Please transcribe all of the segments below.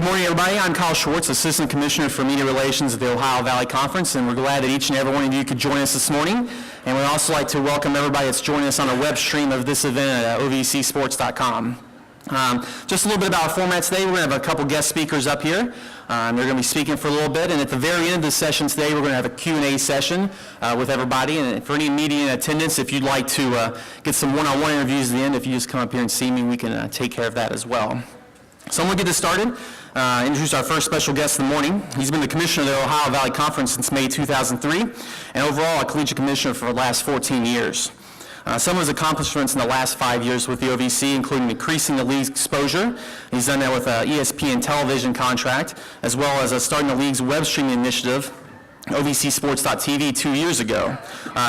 morning, everybody. I'm Kyle Schwartz, Assistant Commissioner for Media Relations at the Ohio Valley Conference, and we're glad that each and every one of you could join us this morning. And we'd also like to welcome everybody that's joining us on a web stream of this event at ovcsports.com. Just a little bit about our format today. We're going to have a couple guest speakers up here. They're going to be speaking for a little bit, and at the very end of the session today, we're going to have a Q&A session with everybody. And for any media in attendance, if you'd like to get some one-on-one interviews at the end, if you just come up here and see me, we can take care of that as well. So I'm going to get this started. Introduce our first special guest in the morning. He's been the commissioner of the Ohio Valley Conference since May 2003, and overall a collegiate commissioner for the last 14 years. Some of his accomplishments in the last 5 years with the OVC, including increasing the league's exposure. He's done that with an ESPN television contract, as well as starting the league's web streaming initiative, ovcsports.tv, 2 years ago.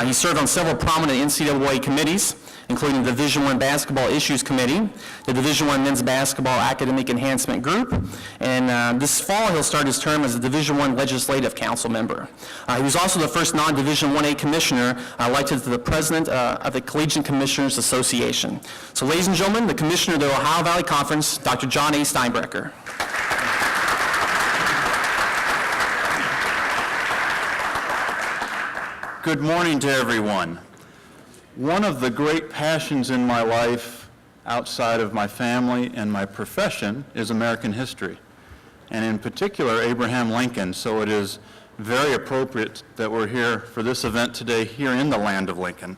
He served on several prominent NCAA committees, including the Division I Basketball Issues Committee, the Division I Men's Basketball Academic Enhancement Group, and this fall he'll start his term as a Division I Legislative Council member. He was also the first non-Division 1A commissioner elected to the president of the Collegiate Commissioners Association. So ladies and gentlemen, the commissioner of the Ohio Valley Conference, Dr. John A. Steinbrecher. Good morning to everyone. One of the great passions in my life outside of my family and my profession is American history, and in particular Abraham Lincoln, so it is very appropriate that we're here for this event today here in the land of Lincoln.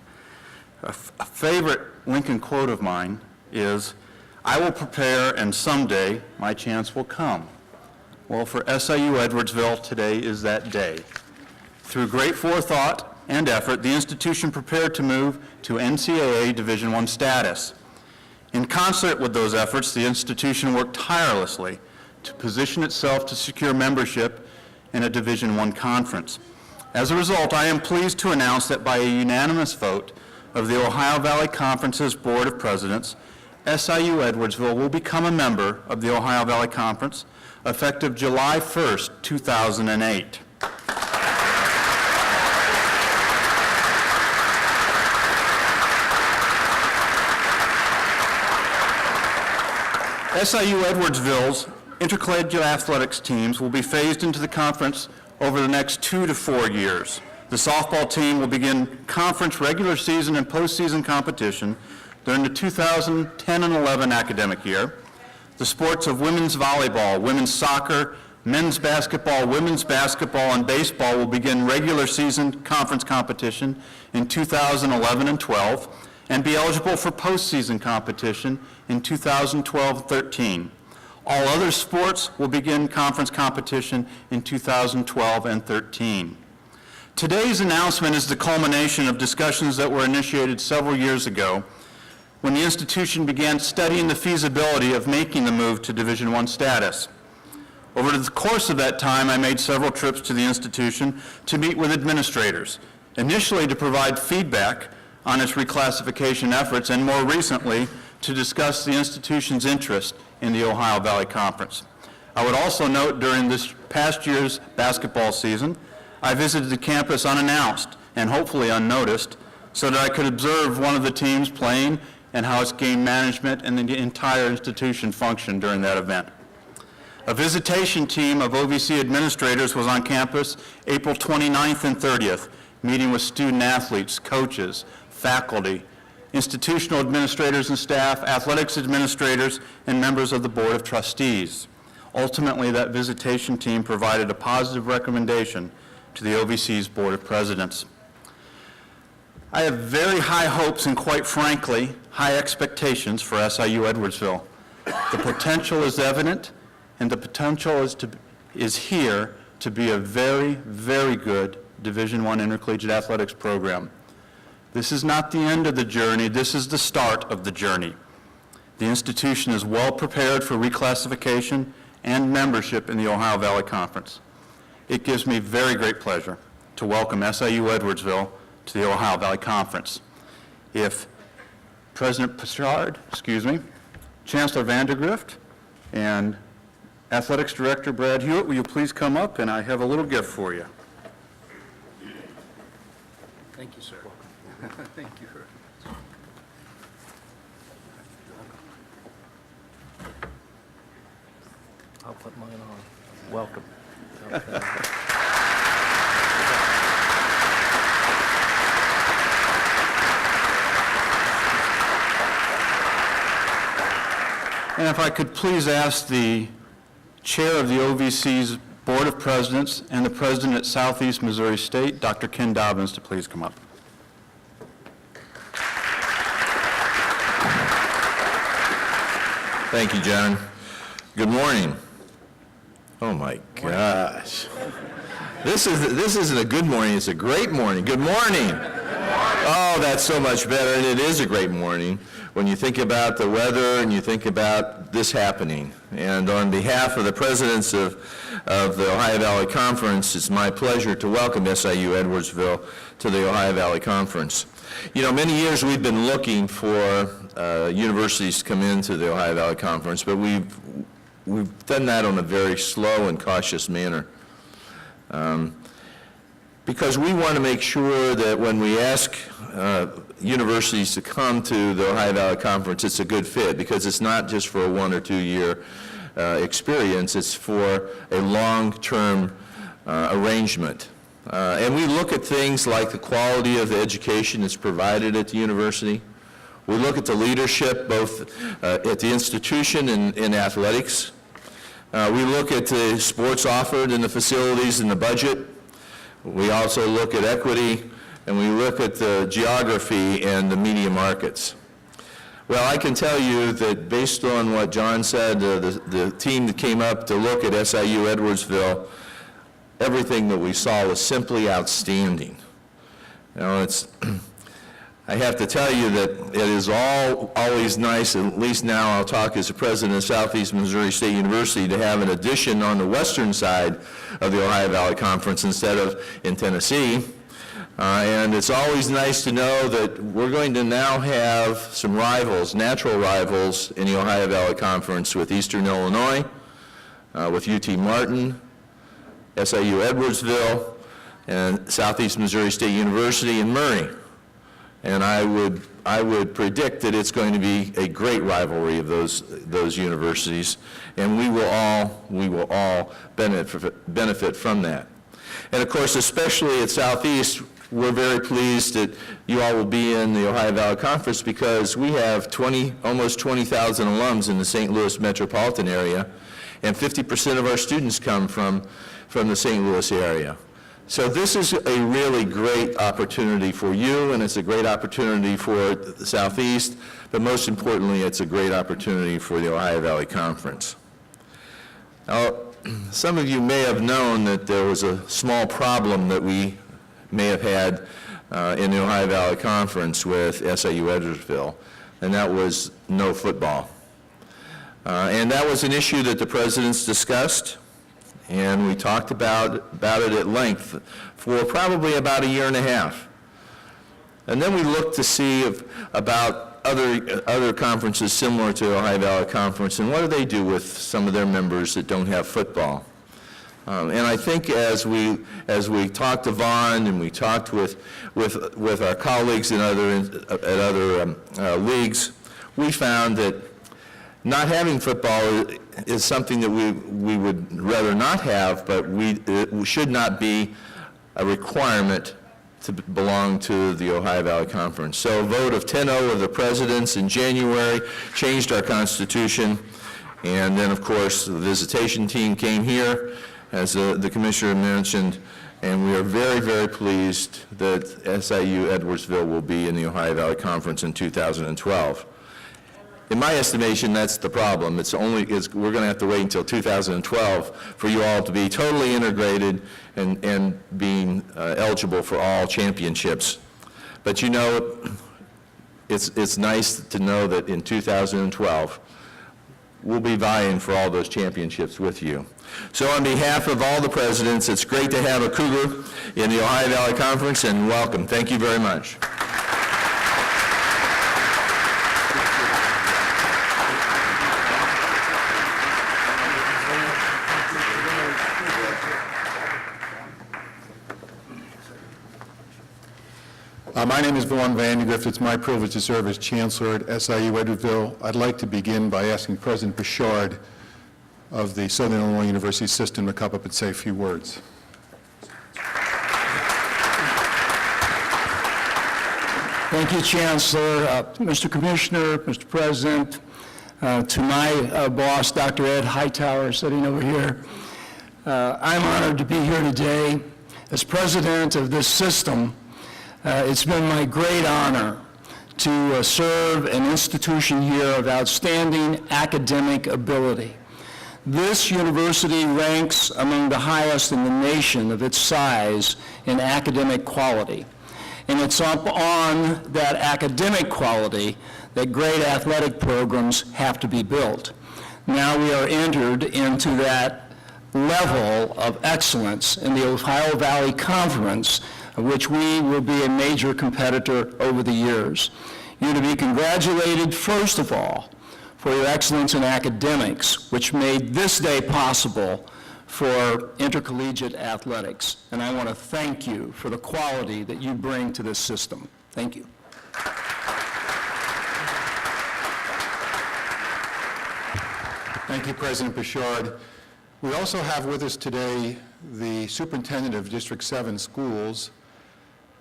A favorite Lincoln quote of mine is, "I will prepare and someday my chance will come." Well, for SIU Edwardsville, today is that day. Through great forethought and effort, the institution prepared to move to NCAA Division I status. In concert with those efforts, the institution worked tirelessly to position itself to secure membership in a Division I conference. As a result, I am pleased to announce that by a unanimous vote of the Ohio Valley Conference's Board of Presidents, SIU Edwardsville will become a member of the Ohio Valley Conference effective July 1st, 2008. SIU Edwardsville's intercollegiate athletics teams will be phased into the conference over the next 2 to 4 years. The softball team will begin conference regular season and postseason competition during the 2010 and 11 academic year. The sports of women's volleyball, women's soccer, men's basketball, women's basketball, and baseball will begin regular season conference competition in 2011 and 12 and be eligible for postseason competition in 2012-13. All other sports will begin conference competition in 2012 and 13. Today's announcement is the culmination of discussions that were initiated several years ago when the institution began studying the feasibility of making the move to Division I status. Over the course of that time, I made several trips to the institution to meet with administrators, initially to provide feedback on its reclassification efforts, and more recently, to discuss the institution's interest in the Ohio Valley Conference. I would also note during this past year's basketball season, I visited the campus unannounced and hopefully unnoticed so that I could observe one of the teams playing and how its game management and the entire institution functioned during that event. A visitation team of OVC administrators was on campus April 29th and 30th, meeting with student athletes, coaches, faculty, institutional administrators and staff, athletics administrators, and members of the Board of Trustees. Ultimately, that visitation team provided a positive recommendation to the OVC's Board of Presidents. I have very high hopes and, quite frankly, high expectations for SIU Edwardsville. The potential is evident, and the potential is here to be a very, very good Division I intercollegiate athletics program. This is not the end of the journey, this is the start of the journey. The institution is well prepared for reclassification and membership in the Ohio Valley Conference. It gives me very great pleasure to welcome SIU Edwardsville to the Ohio Valley Conference. If President Pritchard, Chancellor Vandergrift, and Athletics Director Brad Hewitt, will you please come up, and I have a little gift for you. Thank you, sir. Thank you. I'll put mine on. Welcome. And if I could please ask the Chair of the OVC's Board of Presidents and the President at Southeast Missouri State, Dr. Ken Dobbins, to please come up. Thank you, John. Good morning. Oh, my gosh. This isn't a good morning, it's a great morning. Good morning. Oh, that's so much better, and it is a great morning when you think about the weather and you think about this happening. And on behalf of the presidents of the Ohio Valley Conference, it's my pleasure to welcome SIU Edwardsville to the Ohio Valley Conference. You know, many years we've been looking for universities to come into the Ohio Valley Conference, but we've done that on a very slow and cautious manner. Because we want to make sure that when we ask universities to come to the Ohio Valley Conference, it's a good fit, because it's not just for a 1 or 2 year experience, it's for a long-term arrangement. And we look at things like the quality of the education that's provided at the university. We look at the leadership both at the institution and in athletics. We look at the sports offered and the facilities and the budget. We also look at equity, and we look at the geography and the media markets. Well, I can tell you that based on what John said, the team that came up to look at SIU Edwardsville, everything that we saw was simply outstanding. You know, I have to tell you that it is always nice, at least now I'll talk as the president of Southeast Missouri State University, to have an addition on the western side of the Ohio Valley Conference instead of in Tennessee. And it's always nice to know that we're going to now have some rivals, natural rivals, in the Ohio Valley Conference with Eastern Illinois, with UT Martin, SIU Edwardsville, and Southeast Missouri State University in Murray. And I would predict that it's going to be a great rivalry of those universities, and we will all benefit from that. And of course, especially at Southeast, we're very pleased that you all will be in the Ohio Valley Conference, because we have almost 20,000 alums in the St. Louis metropolitan area, and 50% of our students come from the St. Louis area. So this is a really great opportunity for you, and it's a great opportunity for the Southeast, but most importantly, it's a great opportunity for the Ohio Valley Conference. Now, some of you may have known that there was a small problem that we may have had in the Ohio Valley Conference with SIU Edwardsville, and that was no football. And that was an issue that the presidents discussed, and we talked about it at length for probably about 1.5 years. And then we looked to see about other conferences similar to the Ohio Valley Conference, and what do they do with some of their members that don't have football. And I think as we talked to Vaughn and we talked with our colleagues at other leagues, we found that not having football is something that we would rather not have, but it should not be a requirement to belong to the Ohio Valley Conference. So a vote of 10-0 of the presidents in January changed our constitution, and then of course the visitation team came here, as the commissioner mentioned, and we are very, very pleased that SIU Edwardsville will be in the Ohio Valley Conference in 2012. In my estimation, that's the problem. We're going to have to wait until 2012 for you all to be totally integrated and being eligible for all championships. But you know, it's nice to know that in 2012, we'll be vying for all those championships with you. So on behalf of all the presidents, it's great to have a Cougar in the Ohio Valley Conference, and welcome. Thank you very much. My name is Vaughn Vandegrift. It's my privilege to serve as Chancellor at SIU Edwardsville. I'd like to begin by asking President Bouchard of the Southern Illinois University system to come up and say a few words. Thank you, Chancellor. Mr. Commissioner, Mr. President, to my boss, Dr. Ed Hightower, sitting over here, I'm honored to be here today. As president of this system, it's been my great honor to serve an institution here of outstanding academic ability. This university ranks among the highest in the nation of its size in academic quality. And it's up on that academic quality that great athletic programs have to be built. Now we are entered into that level of excellence in the Ohio Valley Conference, of which we will be a major competitor over the years. You're to be congratulated, first of all, for your excellence in academics, which made this day possible for intercollegiate athletics. And I want to thank you for the quality that you bring to this system. Thank you. Thank you, President Bouchard. We also have with us today the superintendent of District 7 schools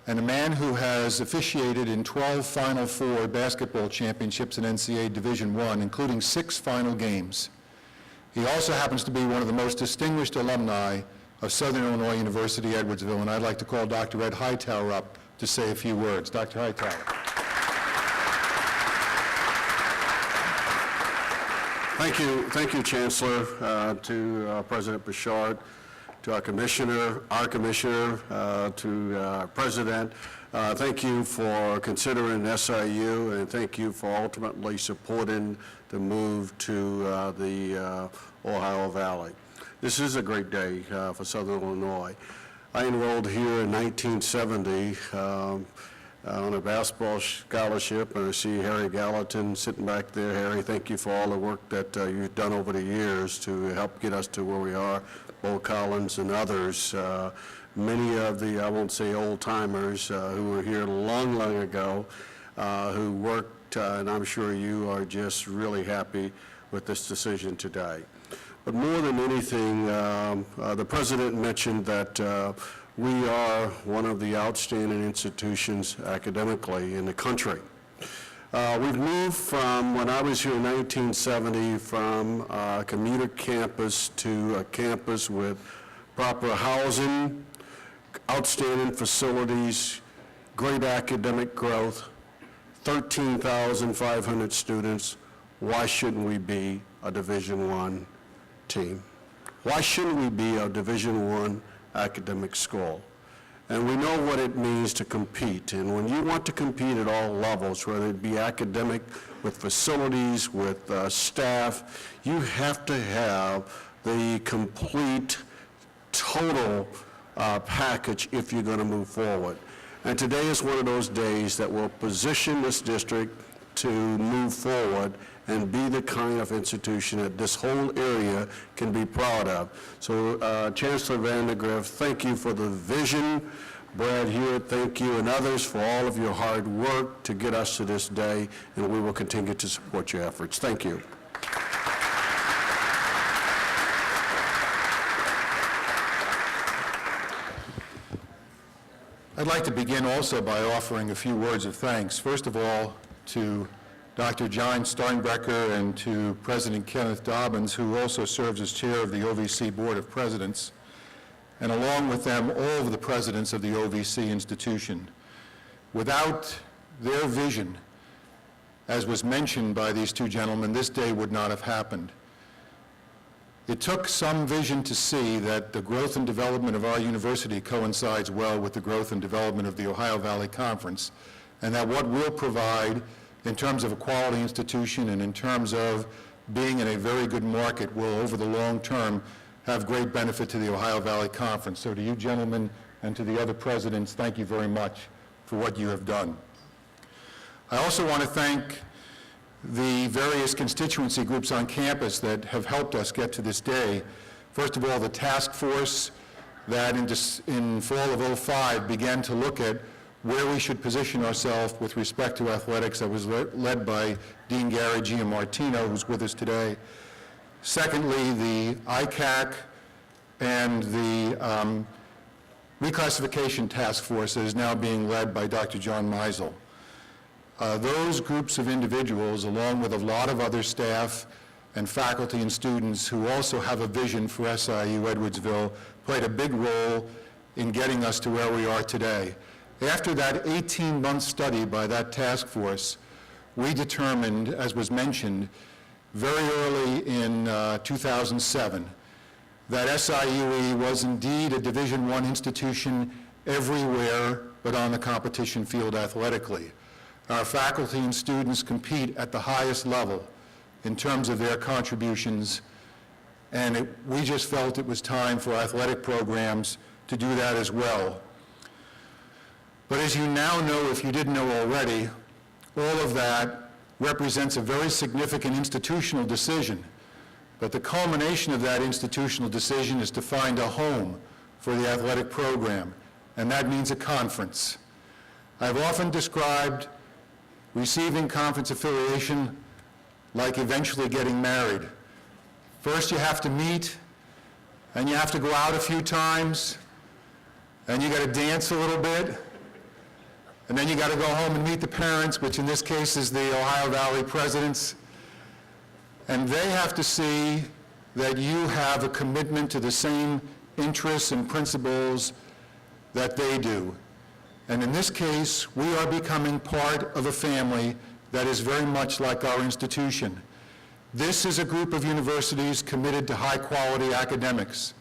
and a man who has officiated in 12 Final Four basketball championships in NCAA Division I, including 6 final games. He also happens to be one of the most distinguished alumni of Southern Illinois University, Edwardsville, and I'd like to call Dr. Ed Hightower up to say a few words. Dr. Hightower. Thank you, Chancellor, to President Bouchard, to our commissioner, to our president. Thank you for considering SIU, and thank you for ultimately supporting the move to the Ohio Valley. This is a great day for Southern Illinois. I enrolled here in 1970 on a basketball scholarship, and I see Harry Gallatin sitting back there. Harry, thank you for all the work that you've done over the years to help get us to where we are. Bo Collins and others, many of the, I won't say old-timers, who were here long ago, who worked, and I'm sure you are just really happy with this decision today. But more than anything, the President mentioned that we are one of the outstanding institutions academically in the country. We've moved from, when I was here in 1970, from a commuter campus to a campus with proper housing, outstanding facilities, great academic growth, 13,500 students. Why shouldn't we be a Division I team? Why shouldn't we be a Division I academic school? And we know what it means to compete. And when you want to compete at all levels, whether it be academic, with facilities, with staff, you have to have the complete, total package if you're going to move forward. And today is one of those days that will position this district to move forward and be the kind of institution that this whole area can be proud of. So Chancellor Vandegrift, thank you for the vision. Brad Hewitt, thank you, and others for all of your hard work to get us to this day, and we will continue to support your efforts. Thank you. I'd like to begin also by offering a few words of thanks. First of all, to Dr. John Steinbrecher and to President Kenneth Dobbins, who also serves as chair of the OVC Board of Presidents, and along with them, all of the presidents of the OVC institution. Without their vision, as was mentioned by these two gentlemen, this day would not have happened. It took some vision to see that the growth and development of our university coincides well with the growth and development of the Ohio Valley Conference, and that what we'll provide in terms of a quality institution and in terms of being in a very good market will, over the long term, have great benefit to the Ohio Valley Conference. So to you gentlemen and to the other presidents, thank you very much for what you have done. I also want to thank the various constituency groups on campus that have helped us get to this day. First of all, the task force that in fall of '05 began to look at where we should position ourselves with respect to athletics, that was led by Dean Gary Giamartino, who's with us today. Secondly, the ICAC and the reclassification task force that is now being led by Dr. John Meisel. Those groups of individuals, along with a lot of other staff and faculty and students who also have a vision for SIU Edwardsville, played a big role in getting us to where we are today. After that 18-month study by that task force, we determined, as was mentioned, very early in 2007, that SIUE was indeed a Division I institution everywhere but on the competition field athletically. Our faculty and students compete at the highest level in terms of their contributions, and we just felt it was time for athletic programs to do that as well. But as you now know, if you didn't know already, all of that represents a very significant institutional decision. But the culmination of that institutional decision is to find a home for the athletic program, and that means a conference. I've often described receiving conference affiliation like eventually getting married. First you have to meet, and you have to go out a few times, and you got to dance a little bit, and then you got to go home and meet the parents, which in this case is the Ohio Valley presidents, and they have to see that you have a commitment to the same interests and principles that they do. And in this case, we are becoming part of a family that is very much like our institution. This is a group of universities committed to high-quality academics.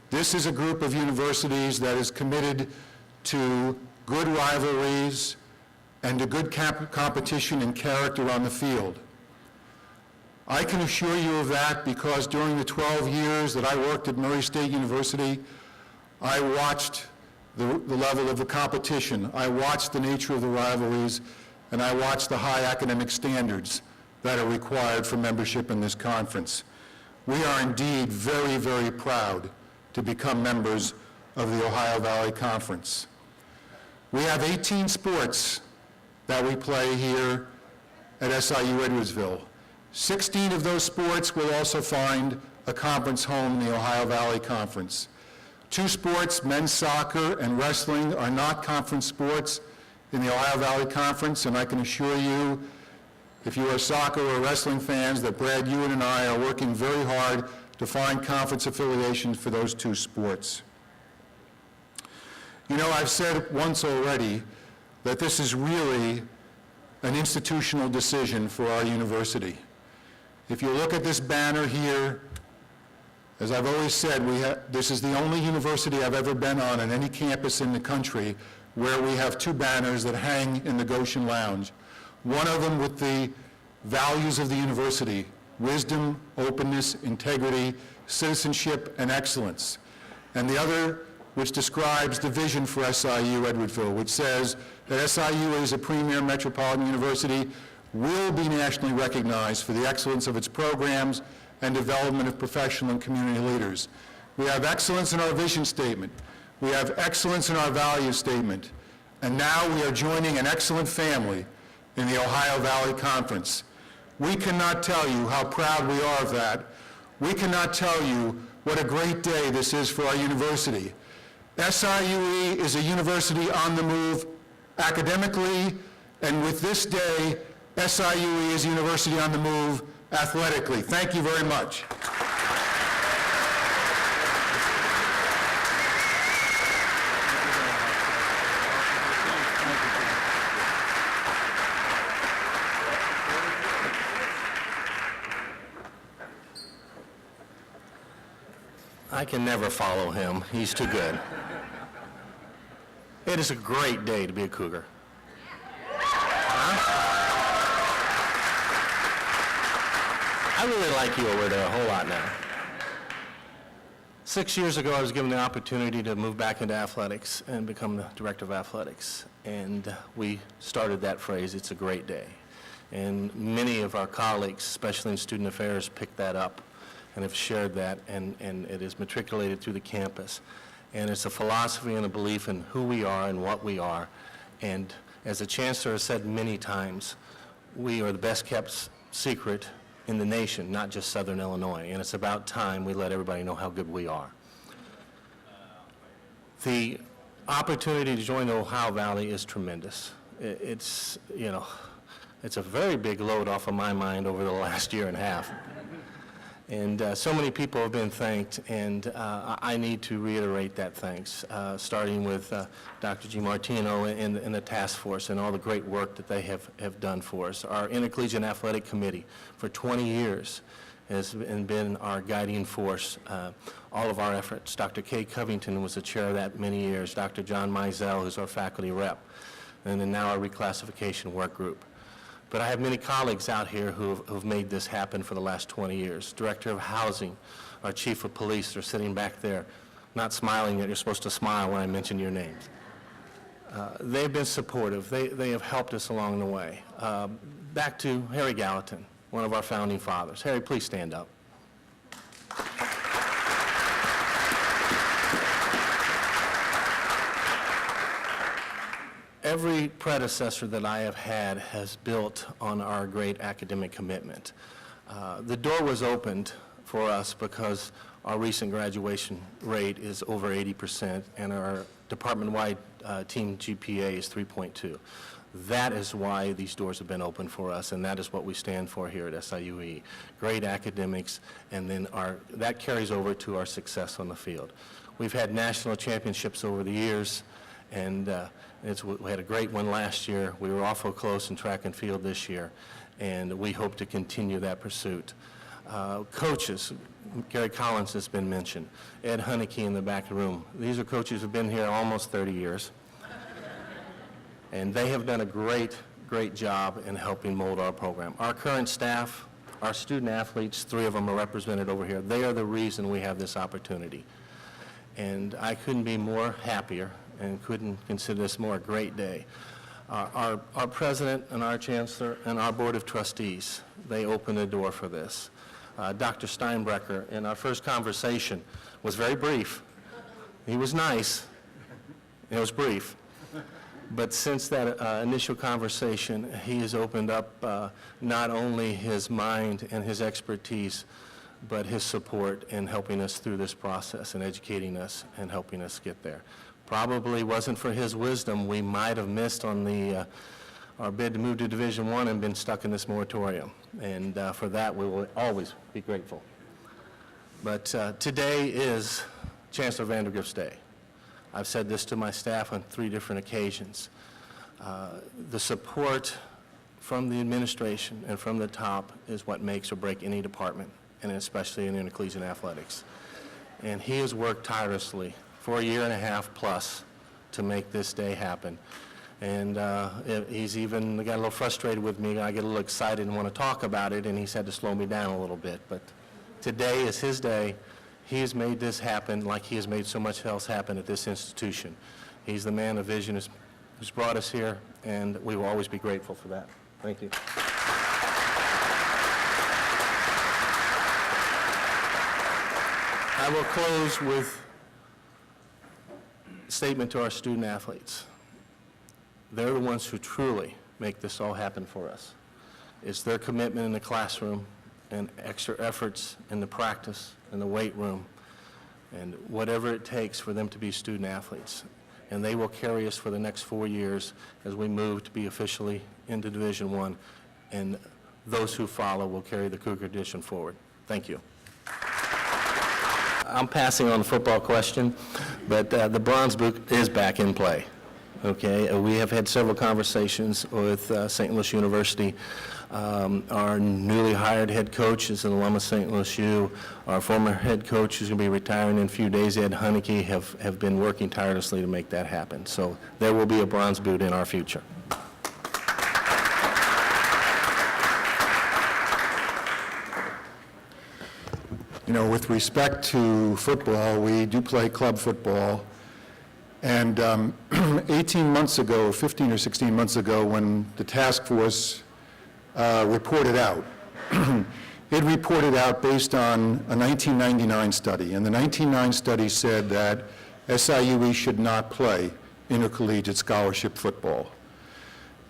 This is a group of universities that is committed to good rivalries and to good competition and character on the field. I can assure you of that because during the 12 years that I worked at Murray State University, I watched the level of the competition, I watched the nature of the rivalries, and I watched the high academic standards that are required for membership in this conference. We are indeed very, very proud to become members of the Ohio Valley Conference. We have 18 sports that we play here at SIU Edwardsville. 16 of those sports will also find a conference home in the Ohio Valley Conference. 2 sports, men's soccer and wrestling, are not conference sports in the Ohio Valley Conference, and I can assure you, if you are soccer or wrestling fans, that Brad Ewan and I are working very hard to find conference affiliations for those 2 sports. You know, I've said once already that this is really an institutional decision for our university. If you look at this banner here, as I've always said, this is the only university I've ever been on any campus in the country where we have 2 banners that hang in the Goshen Lounge. One of them with the values of the university: wisdom, openness, integrity, citizenship, and excellence. And the other which describes the vision for SIU Edwardsville, which says that SIU is a premier metropolitan university, will be nationally recognized for the excellence of its programs and development of professional and community leaders. We have excellence in our vision statement. We have excellence in our value statement. And now we are joining an excellent family in the Ohio Valley Conference. We cannot tell you how proud we are of that. We cannot tell you what a great day this is for our university. SIUE is a university on the move academically, and with this day, SIUE is a university on the move athletically. Thank you very much. I can never follow him. He's too good. It is a great day to be a Cougar. I really like you over there a whole lot now. 6 years ago, I was given the opportunity to move back into athletics and become the director of athletics. And we started that phrase, "It's a great day." And many of our colleagues, especially in student affairs, picked that up and have shared that, and it is matriculated through the campus. And it's a philosophy and a belief in who we are and what we are. And as the chancellor has said many times, we are the best kept secret in the nation, not just Southern Illinois, and it's about time we let everybody know how good we are. The opportunity to join the Ohio Valley is tremendous. It's, you know, it's a very big load off of my mind over the last year and a half. And so many people have been thanked, and I need to reiterate that thanks, starting with Dr. G. Martino and the task force and all the great work that they have done for us. Our Intercollegiate Athletic Committee for 20 years has been our guiding force, all of our efforts. Dr. Kay Covington was the chair of that many years, Dr. John Mizell, who's our faculty rep, and then now our reclassification work group. But I have many colleagues out here who've made this happen for the last 20 years. Director of Housing, our Chief of Police, they're sitting back there, not smiling yet. You're supposed to smile when I mention your names. They've been supportive. They have helped us along the way. Back to Harry Gallatin, one of our founding fathers. Harry, please stand up. Every predecessor that I have had has built on our great academic commitment. The door was opened for us because our recent graduation rate is over 80%, and our department-wide team GPA is 3.2. That is why these doors have been open for us, and that is what we stand for here at SIUE. Great academics, and then that carries over to our success on the field. We've had national championships over the years, and we had a great one last year. We were awful close in track and field this year, and we hope to continue that pursuit. Coaches, Gary Collins has been mentioned, Ed Honeyke in the back room. These are coaches who have been here almost 30 years, and they have done a great, great job in helping mold our program. Our current staff, our student athletes, 3 of them are represented over here. They are the reason we have this opportunity, and I couldn't be more happier and couldn't consider this more a great day. Our president and our chancellor and our board of trustees, they opened the door for this. Dr. Steinbrecher, in our first conversation, was very brief. He was nice. It was brief. But since that initial conversation, he has opened up not only his mind and his expertise, but his support in helping us through this process and educating us and helping us get there. Probably wasn't for his wisdom, we might have missed on our bid to move to Division I and been stuck in this moratorium. And for that, we will always be grateful. But today is Chancellor Vandergrift's day. I've said this to my staff on 3 different occasions. The support from the administration and from the top is what makes or break any department, and especially in intercollegiate athletics. And he has worked tirelessly for a year and a half plus to make this day happen. And he's even got a little frustrated with me. I get a little excited and want to talk about it, and he's had to slow me down a little bit. But today is his day. He has made this happen like he has made so much else happen at this institution. He's the man of vision who's brought us here, and we will always be grateful for that. Thank you. I will close with a statement to our student athletes. They're the ones who truly make this all happen for us. It's their commitment in the classroom and extra efforts in the practice, in the weight room, and whatever it takes for them to be student athletes. And they will carry us for the next 4 years as we move to be officially into Division I, and those who follow will carry the Cougar tradition forward. Thank you. I'm passing on the football question, but the Bronze Boot is back in play. Okay, we have had several conversations with St. Louis University. Our newly hired head coach is an alum of St. Louis U. Our former head coach, who's going to be retiring in a few days, Ed Honeyke, have been working tirelessly to make that happen. So there will be a Bronze Boot in our future. You know, with respect to football, we do play club football. And 18 months ago, 15 or 16 months ago, when the task force reported out, it reported out based on a 1999 study. And the 1999 study said that SIUE should not play intercollegiate scholarship football.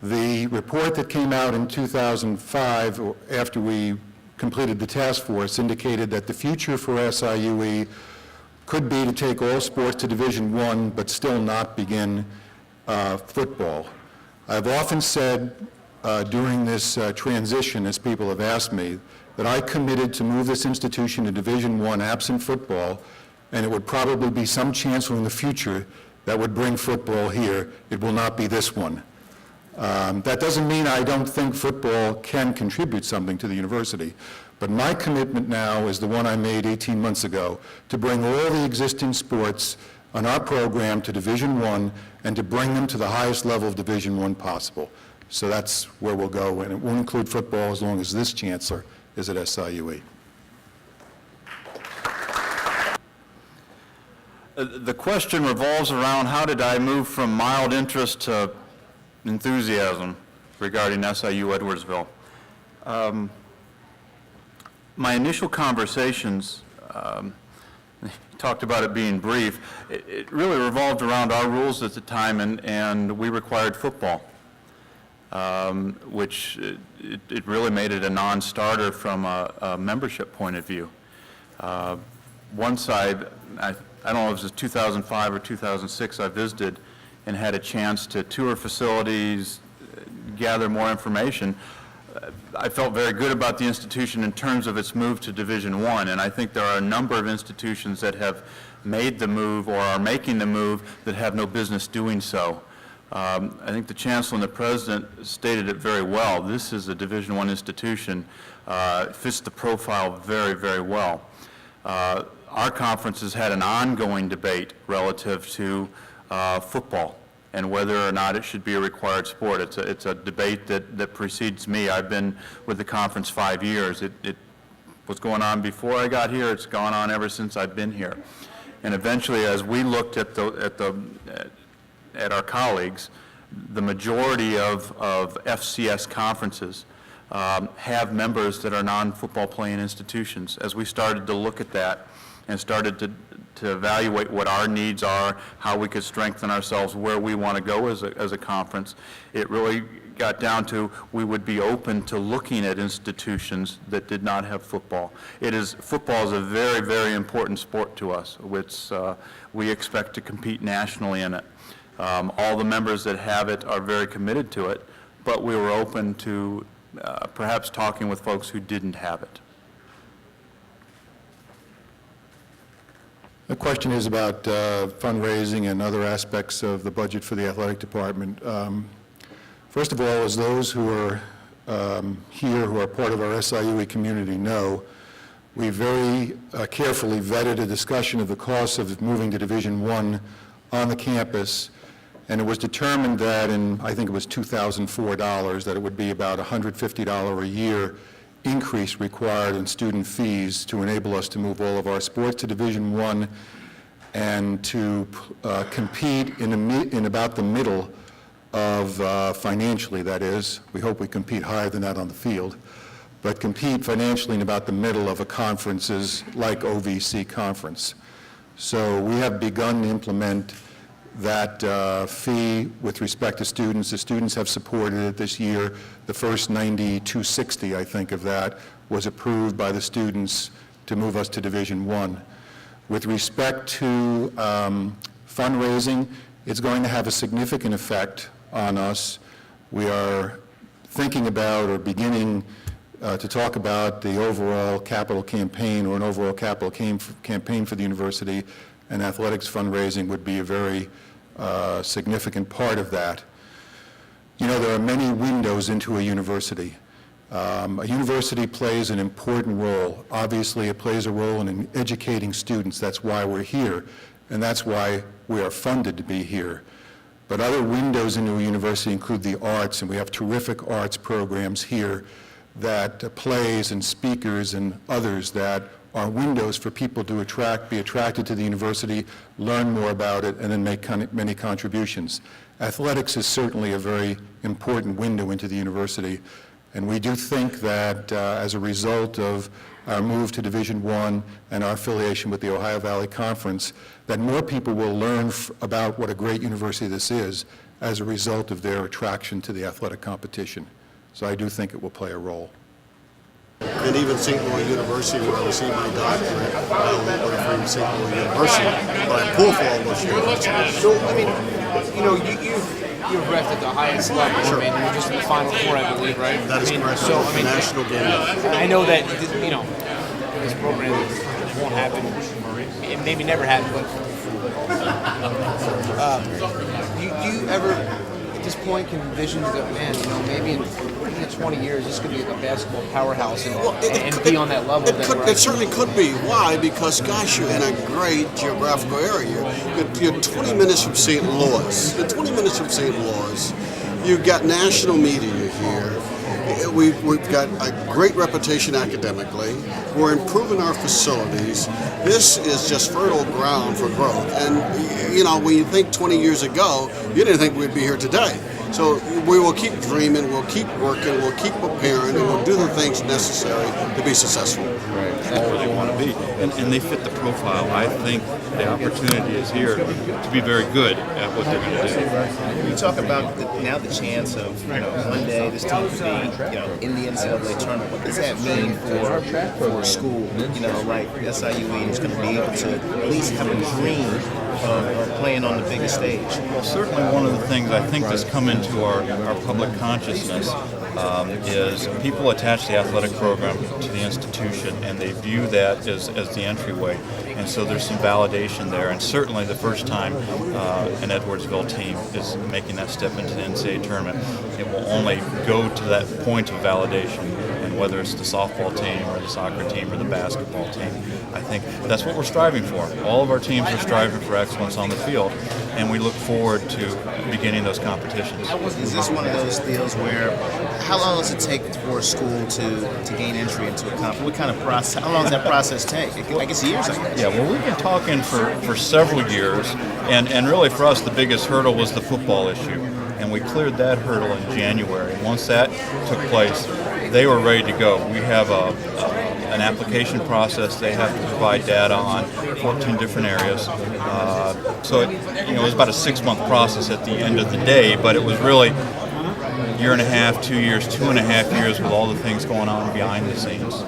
The report that came out in 2005, after we completed the task force, indicated that the future for SIUE could be to take all sports to Division I, but still not begin football. I've often said during this transition, as people have asked me, that I committed to move this institution to Division I absent football, and it would probably be some chancellor in the future that would bring football here. It will not be this one. That doesn't mean I don't think football can contribute something to the university, but my commitment now is the one I made 18 months ago, to bring all the existing sports on our program to Division I and to bring them to the highest level of Division I possible. So that's where we'll go, and it won't include football as long as this chancellor is at SIUE. The question revolves around how did I move from mild interest to enthusiasm regarding SIU Edwardsville. My initial conversations, talked about it being brief, it really revolved around our rules at the time, and we required football, which it really made it a non-starter from a membership point of view. One side, I don't know if it was 2005 or 2006, I visited and had a chance to tour facilities, gather more information. I felt very good about the institution in terms of its move to Division I, and I think there are a number of institutions that have made the move or are making the move that have no business doing so. I think the Chancellor and the President stated it very well. This is a Division I institution. It fits the profile very, very well. Our conference has had an ongoing debate relative to football and whether or not it should be a required sport. It's a debate that precedes me. I've been with the conference 5 years. It was going on before I got here. It's gone on ever since I've been here. And eventually, as we looked at our colleagues, the majority of FCS conferences have members that are non-football playing institutions. As we started to look at that and started to evaluate what our needs are, how we could strengthen ourselves, where we want to go as a conference, it really got down to we would be open to looking at institutions that did not have football. Football is a very, very important sport to us, which we expect to compete nationally in it. All the members that have it are very committed to it, but we were open to perhaps talking with folks who didn't have it. The question is about fundraising and other aspects of the budget for the athletic department. First of all, as those who are here who are part of our SIUE community know, we very carefully vetted a discussion of the costs of moving to Division I on the campus, and it was determined that I think it was $2,004, that it would be about $150 a year increase required in student fees to enable us to move all of our sports to Division I and to compete in about the middle of, financially that is, we hope we compete higher than that on the field, but compete financially in about the middle of a conferences like OVC conference. So we have begun to implement that fee with respect to students. The students have supported it this year. The first $92.60, I think, of that was approved by the students to move us to Division I. With respect to fundraising, it's going to have a significant effect on us. We are thinking about or beginning to talk about the overall capital campaign or an overall capital campaign for the university, and athletics fundraising would be a very significant part of that. You know, there are many windows into a university. A university plays an important role. Obviously, it plays a role in educating students. That's why we're here, and that's why we are funded to be here. But other windows into a university include the arts, and we have terrific arts programs here that plays and speakers and others that are windows for people to be attracted to the university, learn more about it, and then make many contributions. Athletics is certainly a very important window into the university, and we do think that as a result of our move to Division I and our affiliation with the Ohio Valley Conference, that more people will learn about what a great university this is as a result of their attraction to the athletic competition. So I do think it will play a role. and even St. Louis University, where I received my doctorate. I don't work for St. Louis University, but I pull for all those universities. So, I mean, you've reffed at the highest level. Sure. I mean, you're just in the Final Four, I believe, right? That is correct. So, I mean, National game. I know that, this program won't happen, it maybe never happen, but do you ever, at this point, can envision that, man, maybe in 20 years, this could be a basketball powerhouse and be on that level? It certainly could be. Why? Because, gosh, you're in a great geographical area. You're 20 minutes from St. Louis. You're 20 minutes from St. Louis. You've got national media here. We've got a great reputation academically. We're improving our facilities. This is just fertile ground for growth. And, when you think 20 years ago, you didn't think we'd be here today. So we will keep dreaming, we'll keep working, we'll keep preparing, and we'll do the things necessary to be successful. That's where they want to be, and they fit the profile. I think the opportunity is here to be very good at what they're going to do. You talk about now the chance of one day this team could be in the NCAA tournament. What does that mean for a school like SIUE is going to be able to at least have a dream of playing on the biggest stage? Well, certainly one of the things I think that's come into our public consciousness is people attach the athletic program to the institution, and they view that as the entryway. And so there's some validation there, and certainly the first time an Edwardsville team is making that step into the NCAA tournament, it will only go to that point of validation. And whether it's the softball team or the soccer team or the basketball team, I think that's what we're striving for. All of our teams are striving for excellence on the field, and we look forward to beginning those competitions. Is this one of those deals where, how long does it take for a school to gain entry into a conference? What kind of process, how long does that process take? I guess years, I guess. Yeah, well, we've been talking for several years, and really for us the biggest hurdle was the football issue, and we cleared that hurdle in January. Once that took place, they were ready to go. We have an application process they have to provide data on 14 different areas. So it was about a 6-month process at the end of the day, but it was really a year and a half, 2 years, 2.5 years with all the things going on behind the scenes.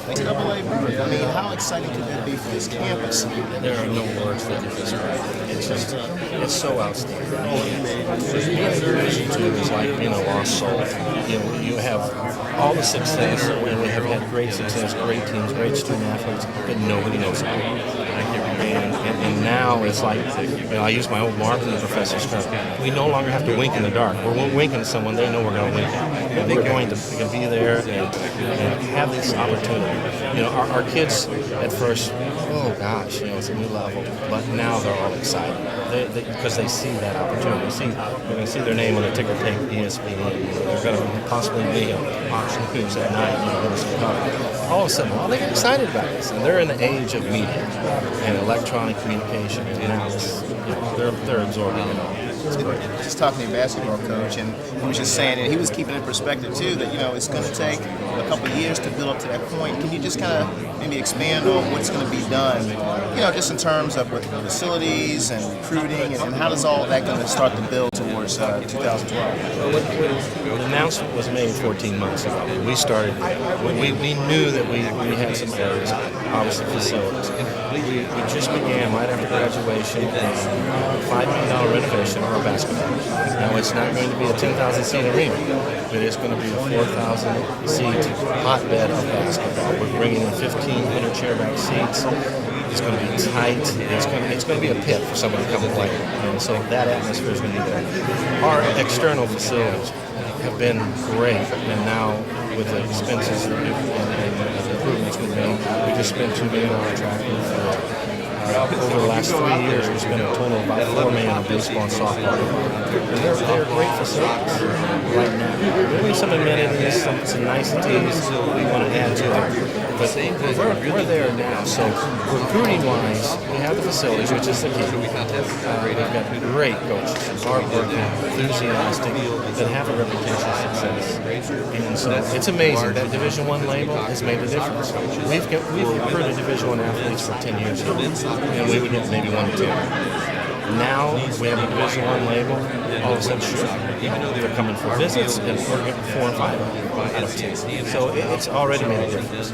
I mean, how exciting could that be for this campus? There are no words that can describe it. It's so outstanding. Being in Division II is like being a lost soul. You have all the success, and we have had great success, great teams, great student athletes, but nobody knows about it. And now it's like, I use my old marketing professor's term. We no longer have to wink in the dark. We're winking at someone, they know we're going to wink at. And they're going to be there and have this opportunity. Our kids at first, oh gosh, it's a new level. But now they're all excited because they see that opportunity. They're going to see their name on the ticker tape, ESPN. They're going to possibly be on auction news at night. All of a sudden, they get excited about this. And they're in the age of media and electronic communication. And now they're absorbing it all. It's great. Just talking to your basketball coach, and he was just saying, and he was keeping in perspective too, that it's going to take a couple of years to build up to that point. Can you just kind of maybe expand on what's going to be done, just in terms of with facilities and recruiting, and how does all that going to start to build towards 2012? The announcement was made 14 months ago. We started, we knew that we had some areas, obviously facilities. We just began right after graduation a $5 million renovation of our basketball. Now it's not going to be a 10,000 seat arena, but it's going to be a 4,000 seat hotbed of basketball. We're bringing in 1,500 chairback seats. It's going to be tight. It's going to be a pit for someone to come and play. And so that atmosphere is going to be there. Our external facilities have been great, and now with the expenses and the improvements we've made, we just spent $2 million on track and field. Over the last 3 years, we spent a total of about $4 million on baseball and softball. And they're great facilities right now. Maybe some amenities, some niceties we want to add to it. But we're there now. So recruiting-wise, we have the facilities, which is the key. We've got great coaches, hard-working, enthusiastic, that have a reputation of success. And so it's amazing. That Division I label has made a difference. We've recruited Division I athletes for 10 years now, and we would get maybe 1 or 2. Now we have a Division I label. All of a sudden, sure, they're coming for visits, and we're getting 4 and 5 out of 10. So it's already made a difference.